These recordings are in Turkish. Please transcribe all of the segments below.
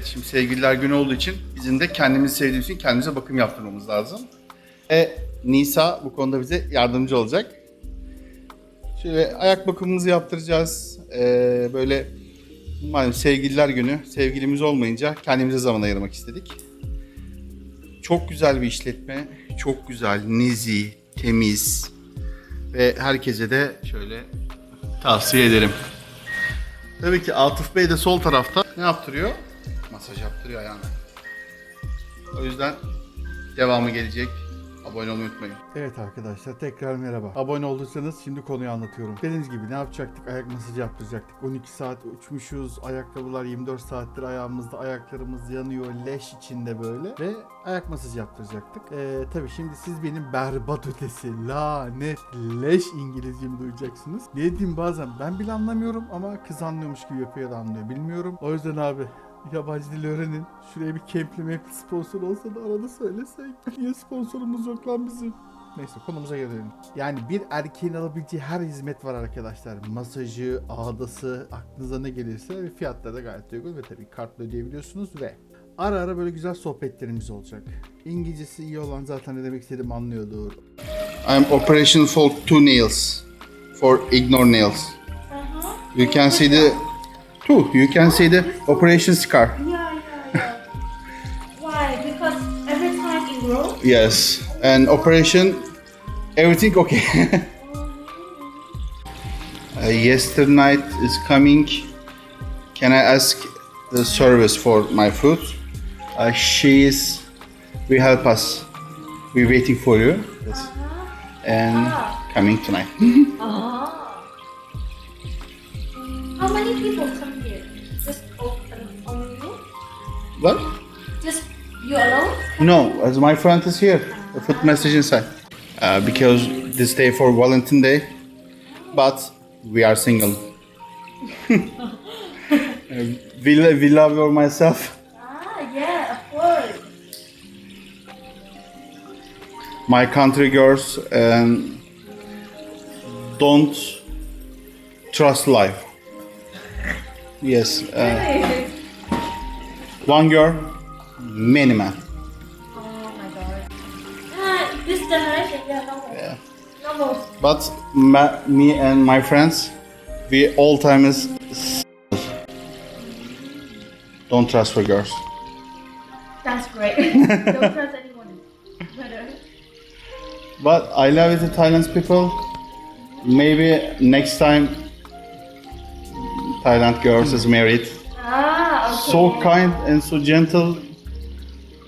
şimdi sevgililer günü olduğu için bizim de kendimizi sevdiğimiz için kendimize bakım yaptırmamız lazım. Nisa bu konuda bize yardımcı olacak. Şöyle ayak bakımımızı yaptıracağız. Böyle malum sevgililer günü, sevgilimiz olmayınca kendimize zaman ayırmak istedik. Çok güzel bir işletme, çok güzel, nezih, temiz ve herkese de şöyle tavsiye ederim. Tabii ki Atıf Bey de sol tarafta ne yaptırıyor? Masaj yaptırıyor ayağına. O yüzden devamı gelecek. Abone olmayı unutmayın. Evet arkadaşlar tekrar merhaba. Abone olduysanız şimdi konuyu anlatıyorum. Dediğiniz gibi ne yapacaktık? Ayak masajı yaptıracaktık. 12 saat uçmuşuz. Ayakkabılar 24 saattir ayağımızda. Ayaklarımız yanıyor. Leş içinde böyle. Ve ayak masajı yaptıracaktık. Tabii şimdi siz benim berbat ötesi, lanet, leş İngilizcemi duyacaksınız. Ne diyeyim bazen ben bile anlamıyorum ama kız anlıyormuş gibi yapıyor da anlıyor. Bilmiyorum. O yüzden abi yabancı dil öğrenin. Şuraya bir Kempli sponsor olsa da arada söylesek. Niye sponsorumuz yok lan bizim? Neyse konumuza gelelim. Yani bir erkeğin alabileceği her hizmet var arkadaşlar. Masajı, ağdası, aklınıza ne gelirse ve fiyatları da gayet uygun ve tabii kartla ödeyebiliyorsunuz ve ara ara böyle güzel sohbetlerimiz olacak. İngilizcesi iyi olan zaten ne demek istediğimi anlıyordur. I'm operation for 2 nails. For ignore nails. You can see the you can see the operation scar. Yeah. Why? Because every time it grows? Yes. And operation, everything okay. Yesterday night is coming. Can I ask the service for my food? She will help us. We're waiting for you. Yes. And coming tonight. How many people come here? Just only you? What? Just you alone? No, as my friend is here. I put message inside. Because this day for Valentine Day, but we are single. We love you myself. Yeah, of course. My country girls don't trust life. Yes. Really? One girl, many men. Oh my god. This generation, normal. Yeah. Normal. But me and my friends, we all time is don't trust for girls. That's great. Don't trust anyone. Better. But I love it, the Thailand's people. Maybe next time Thailand girls is married. Okay. So kind and so gentle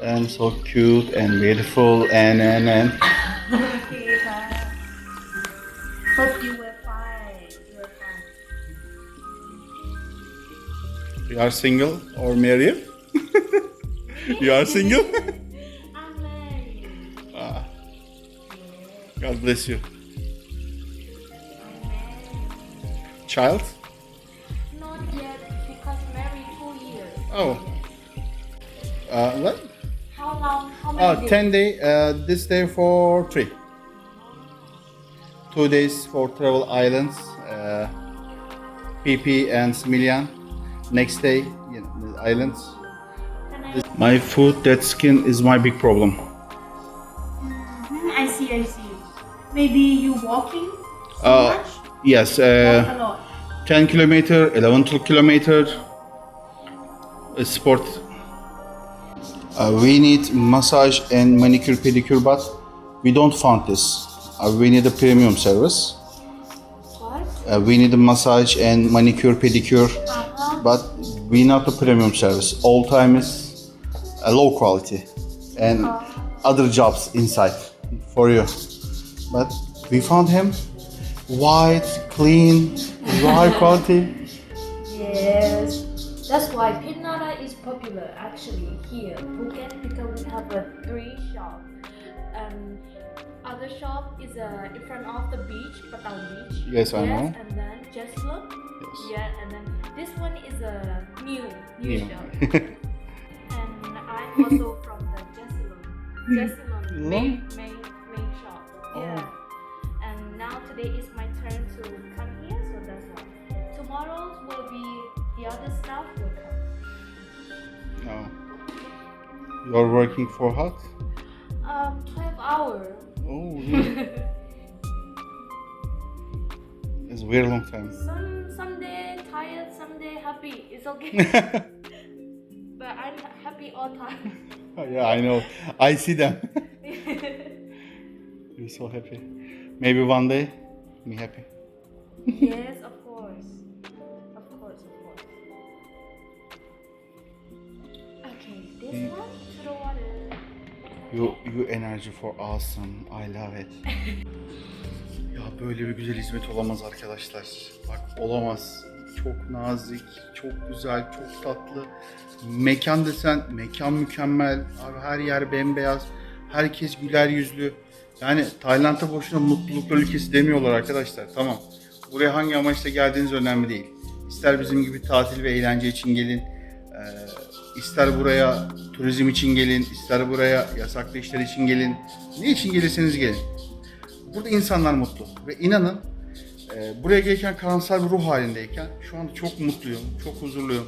and so cute and beautiful and Okay, hope you will find. you are single or married? You are single? I'm married. God bless you. I'm married. Child? Not yet, because married 2 years. Oh. What? How long? How many days? 10 days. This day for 3. 2 days for travel islands, PP and Smiljan. Next day, the islands. Can My foot, that skin is my big problem. I see. Maybe you walking so much? Yes, Walk a lot. 10 kilometer, 11 kilometer sport. We need massage and manicure pedicure, but we don't find this. We need a premium service. What? We need a massage and manicure pedicure, but we not a premium service. All time is a low quality and other jobs inside for you. But we found him white, clean, high quality. Yes. That's why Pinata is popular actually here in Phuket, because we have 3 shops. Other shop is in front of the beach, Patong Beach. Yes, I know. And then Jesslum. Yes. Yeah, and then this one is a new New. shop. And I'm also from the Jesslum main shop. Yeah. And now today is my turn to come here, so that's why. Tomorrow will be the other staff will come. You're working for how? 12 hours. Oh, really? It's a very long time. Someday tired, someday happy. It's okay. But I'm happy all time. Yeah, I know. I see them. You're so happy. Maybe one day, me happy. Yes, of course. Of course, of course. Okay, this one to the water. You energy for awesome. I love it. Ya böyle bir güzel hizmet olamaz arkadaşlar. Bak olamaz. Çok nazik, çok güzel, çok tatlı. Mekan desen, mekan mükemmel. Abi her yer bembeyaz. Herkes güler yüzlü. Yani Tayland'a boşuna mutluluklar ülkesi demiyorlar arkadaşlar. Tamam. Buraya hangi amaçla geldiğiniz önemli değil. İster bizim gibi tatil ve eğlence için gelin. İster buraya turizm için gelin. İster buraya yasaklı işler için gelin. Ne için gelirseniz gelin. Burada insanlar mutlu. Ve inanın buraya gelirken karamsar bir ruh halindeyken şu anda çok mutluyum, çok huzurluyum.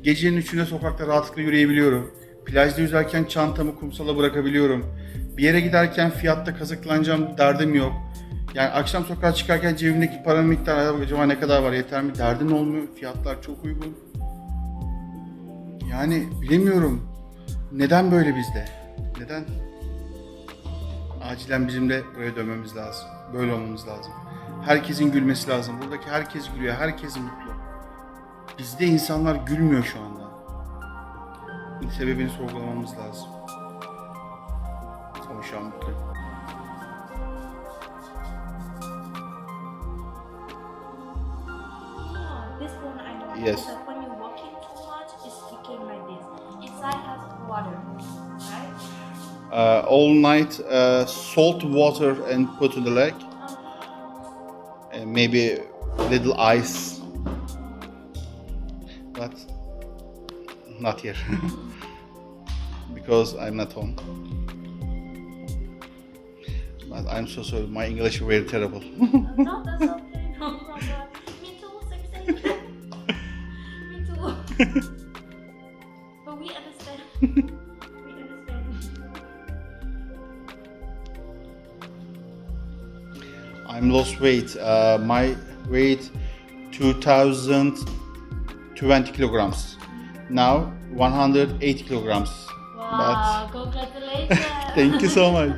Gecenin 3'ünde sokakta rahatlıkla yürüyebiliyorum. Plajda yüzerken çantamı kumsala bırakabiliyorum. Bir yere giderken fiyatta kazıklanacağım derdim yok. Yani akşam sokağa çıkarken cebimdeki para miktarı acaba ne kadar var, yeter mi derdin olmuyor. Fiyatlar çok uygun. Yani bilemiyorum. Neden böyle bizde? Neden? Acilen bizim de buraya dönmemiz lazım. Böyle olmamız lazım. Herkesin gülmesi lazım. Buradaki herkes gülüyor, herkes mutlu. Bizde insanlar gülmüyor şu anda. Sebebini sorgulamamız lazım. Ama şu an mutluyum. This one I know. Yes. Because when you're walking too much, it's became like this. Inside has water, right? All night salt water and put in the lake. Maybe little ice. But not here. Because I'm not home. But I'm so sorry, my English is very terrible. No, that's okay. No problem. Me too, same. Me too. But we understand. We understand. I'm lost weight. My weight 2020 kilograms. Now 180 kilograms. Wow, congratulations. Thank you so much.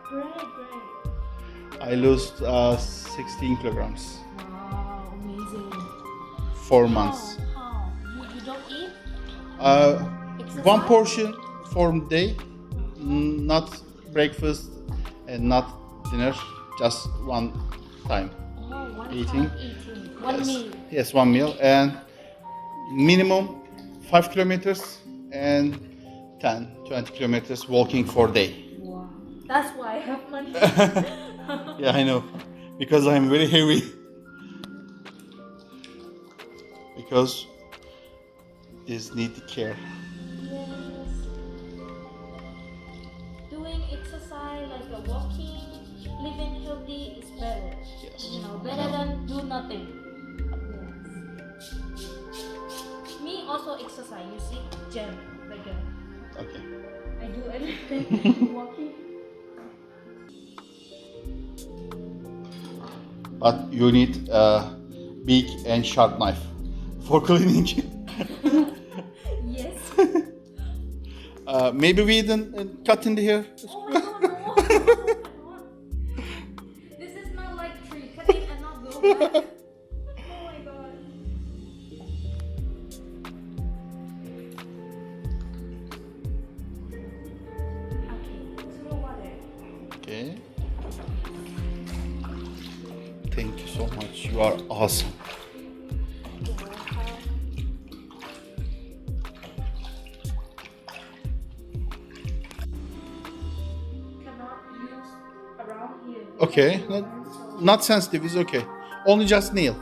Great. I lost 16 kilograms. Wow, amazing. 4 months. How? You don't eat? Exercise? One portion for the day, not breakfast and not dinner, just one time. Oh, one Eating. time eating. One Yes. meal. Yes, one meal and minimum 5 kilometers and 10-20 kilometers walking for day. Wow. That's why I have money. Yeah, I know, because I'm very heavy. Because this need care. Yes. Doing exercise like a walking, living healthy is better. Yes. You know, better than do nothing. Yes. Me also exercise. You see, gym like that. Okay. I do everything. Walking. But you need a big and sharp knife for cleaning. Yes. Maybe we didn't cut in here. Oh my god, no. This is not like tree cutting and not go back. Oh my god. Okay, to the water. Okay. Thank you so much. You are awesome. Cannot use around here. Okay. Not sensitive. It's okay. Only just nail.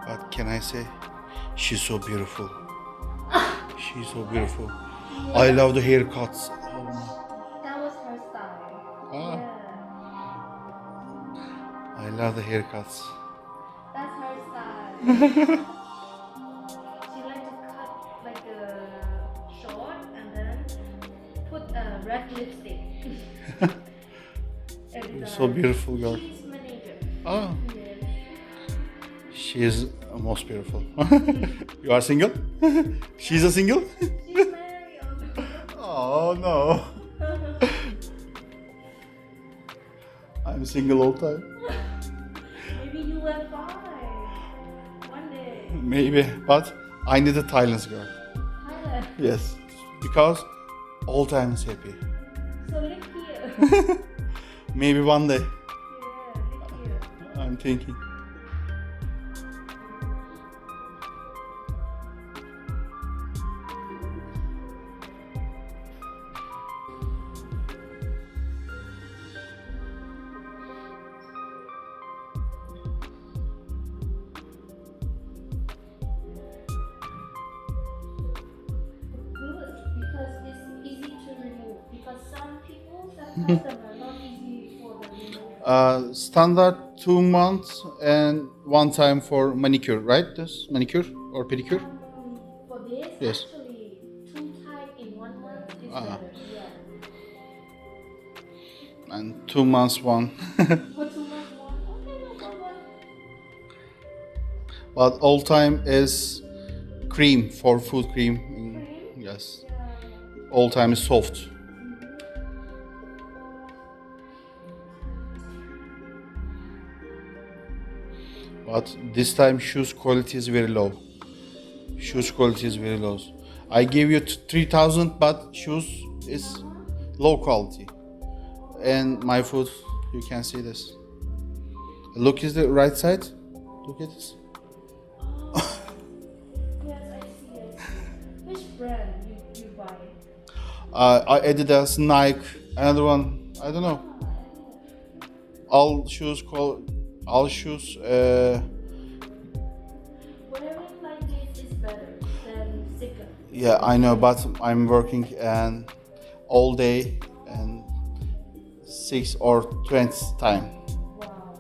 But can I say, she's so beautiful. She's so beautiful. I love the haircuts. Oh my. That was her style. Ah. Yeah. I love the haircuts. That's her style. She like to cut like a short and then put a red lipstick. You're so beautiful, girl. She's manager. Oh, Yes. she is most beautiful. You are single? She's a single? She's married also. Oh no. I'm single all time. Maybe you will find one day. Maybe, but I need a Thailand girl. Thailand. Yes, because all time is happy. So live here. Maybe one day. Yeah, live here. I'm thinking. Good, because it's easy to remove. Because some people, some customers not easy for the removal. Standard 2 months and one time for manicure, right? This manicure or pedicure? For this, Yes. actually, 2 times in 1 month is Ah. better. Yeah. And 2 months one. For 2 months, one. Okay, no problem. But all time is cream for food cream. Cream? Yes. Yeah. All time is soft. But this time shoes quality is very low. Shoes quality is very low. I gave you 3,000, but shoes is low quality. And my food, you can see this. Look is the right side. Look at this. Yes, I see it. Which brand you buy? Adidas, Nike, another one. I don't know. All shoes Wearing like this is better than thicker. yeah, I know, but I'm working and all day and 6 or 20 time. Wow.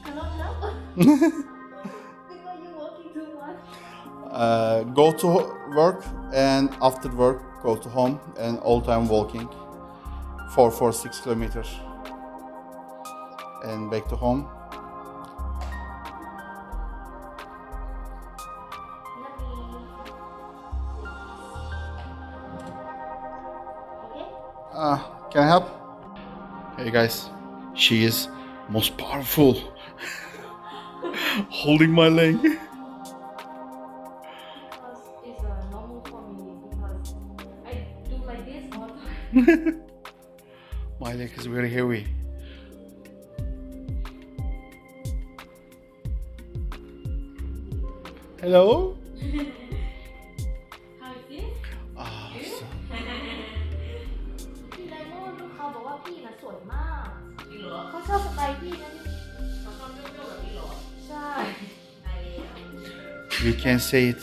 Cannot help. Because you're working too much. Go to work and after work go to home and all time walking 6 kilometers and back to home. Let me. Okay. Can I help? Hey guys, she is most powerful. Holding my leg. Because it's normal for me because I do like this all the time. My leg is very heavy. Hello? How is this? So- พี่ไดโม่ลูกเขาบอกว่าพี่น่ะสวยมากจริงเหรอเขาชอบสไตล์พี่นะเขาชอบเปรี้ยวๆแบบนี้เหรอใช่ we can say it.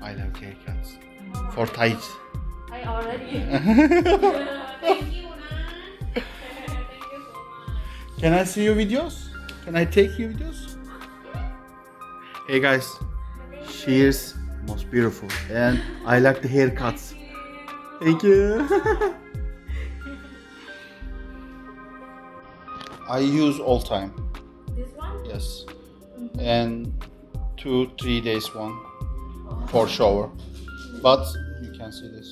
I love haircuts. For tight. I already thank you นะ thank you so much Can I see your videos? Can I take your videos? Hey guys, she is most beautiful and I like the haircuts. Thank you. I use all time. this one Yes. And 2-3 days one for shower. But you can see this.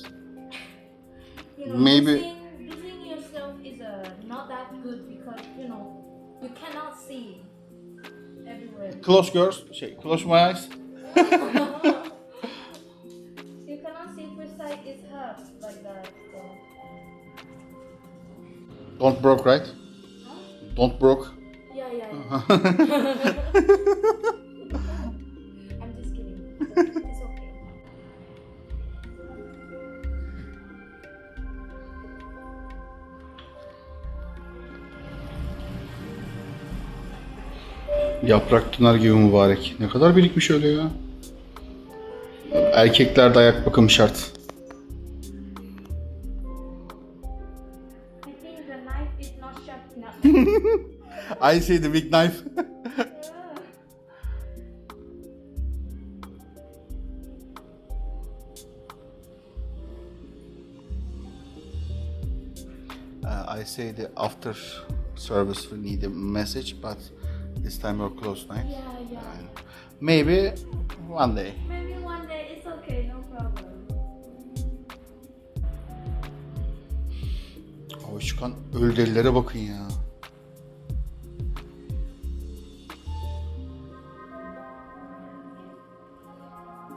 you know, Maybe- using yourself is not that good because you cannot see everywhere. Close girls. Close my eyes. You cannot see which side is hurt like that. So. Don't broke, right? Huh? Don't broke. Yeah. I'm just kidding. It's okay. Yaprak tüner gibi mübarek. Ne kadar birikmiş öyle ya. Erkeklerde ayak bakımı şart. I think the knife is not sharp enough. I say the big knife. I say the after service we need a message, but this time we're close, right? Yeah. Maybe one day. Maybe one day it's okay, no problem. Abi çıkan ölü delilere bakın ya.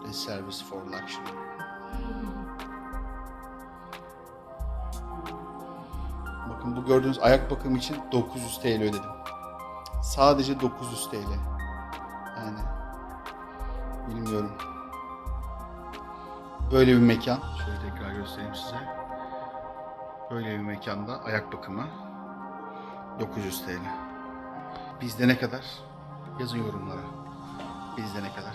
A service for luxury. Bakın bu gördüğünüz ayak bakımı için 900 TL ödedim. Sadece 900 TL. Yani bilmiyorum. Böyle bir mekan. Şöyle tekrar göstereyim size. Böyle bir mekanda ayak bakımı 900 TL. Bizde ne kadar? Yazın yorumlara. Bizde ne kadar?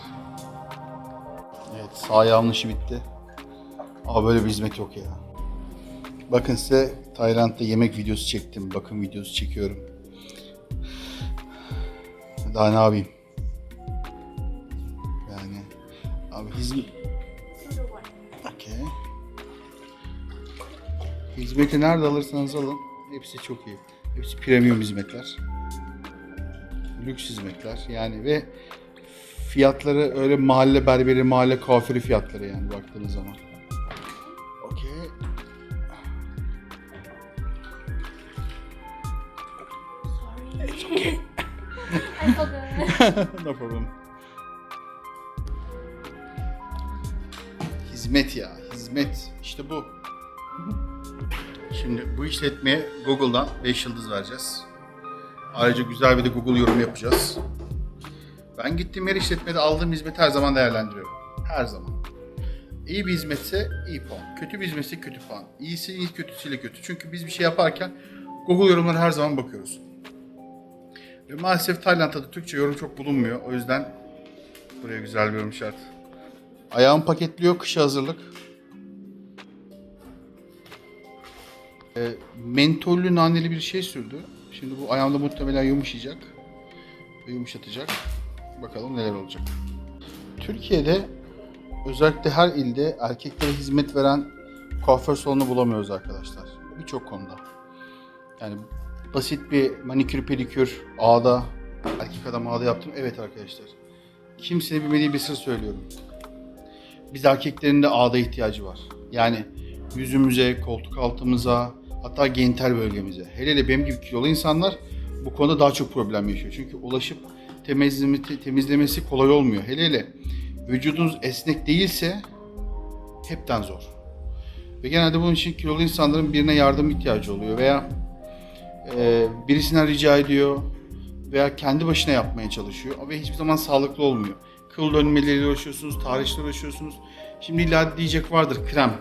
Evet, sağ ayağımın işi bitti. Ama böyle bir hizmet yok ya. Bakın size Tayland'da yemek videosu çektim. Bakım videosu çekiyorum. Daha ne yapayım? Yani abi Okay. Hizmeti nerede alırsanız alın. Hepsi çok iyi. Hepsi premium hizmetler. Lüks hizmetler. Yani ve fiyatları öyle mahalle berberi, mahalle kuaförü fiyatları yani baktığınız zaman. Okay. It's okay. I forgot. No problem. Hizmet ya, hizmet. İşte bu. Şimdi bu işletmeye Google'dan 5 yıldız vereceğiz. Ayrıca güzel bir de Google yorum yapacağız. Ben gittiğim her işletmede aldığım hizmeti her zaman değerlendiriyorum. Her zaman. İyi bir hizmetse iyi puan. Kötü bir hizmetse kötü puan. İyisi iyi, kötüsüyle kötü. Çünkü biz bir şey yaparken Google yorumlara her zaman bakıyoruz. Ve maalesef Tayland'da da Türkçe yorum çok bulunmuyor. O yüzden buraya güzel bir yorum şart. Ayağım paketliyor, kışa hazırlık. Mentollü naneli bir şey sürdü. Şimdi bu ayağımda muhtemelen yumuşayacak. Ve yumuşatacak. Bakalım neler olacak. Türkiye'de özellikle her ilde erkeklere hizmet veren kuaför salonu bulamıyoruz arkadaşlar. Birçok konuda. Yani basit bir manikür pedikür ağda, erkek adam ağda yaptım. Evet arkadaşlar. Kimsenin bilmediği bir sır söylüyorum. Biz erkeklerin de ağda ihtiyacı var. Yani yüzümüze, koltuk altımıza, hatta genital bölgemize. Hele hele benim gibi kilolu insanlar bu konuda daha çok problem yaşıyor. Çünkü ulaşıp temizlemesi kolay olmuyor. Hele hele vücudunuz esnek değilse hepten zor. Ve genelde bunun için kilolu insanların birine yardım ihtiyacı oluyor veya birisinden rica ediyor veya kendi başına yapmaya çalışıyor ve hiçbir zaman sağlıklı olmuyor. Kıl dönmeleriyle uğraşıyorsunuz, tarihçiyle uğraşıyorsunuz. Şimdi illa diyecek vardır krem.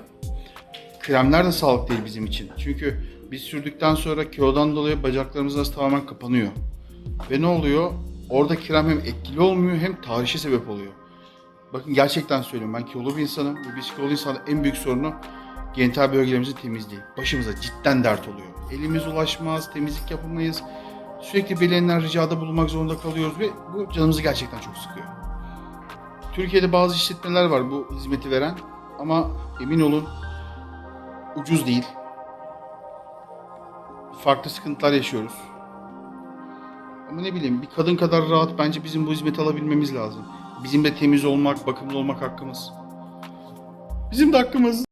Kremler de sağlıklı değil bizim için. Çünkü biz sürdükten sonra kilodan dolayı bacaklarımız arası tamamen kapanıyor. Ve ne oluyor? Orada krem hem etkili olmuyor hem tahrişe sebep oluyor. Bakın gerçekten söylüyorum, ben kilolu bir insanım ve biz kilolu insanın en büyük sorunu genital bölgelerimizin temizliği. Başımıza cidden dert oluyor. Elimiz ulaşmaz, temizlik yapamayız. Sürekli birilerinden ricada bulunmak zorunda kalıyoruz ve bu canımızı gerçekten çok sıkıyor. Türkiye'de bazı işletmeler var bu hizmeti veren ama emin olun ucuz değil. Farklı sıkıntılar yaşıyoruz. Ama ne bileyim bir kadın kadar rahat bence bizim bu hizmeti alabilmemiz lazım. Bizim de temiz olmak, bakımlı olmak hakkımız. Bizim de hakkımız.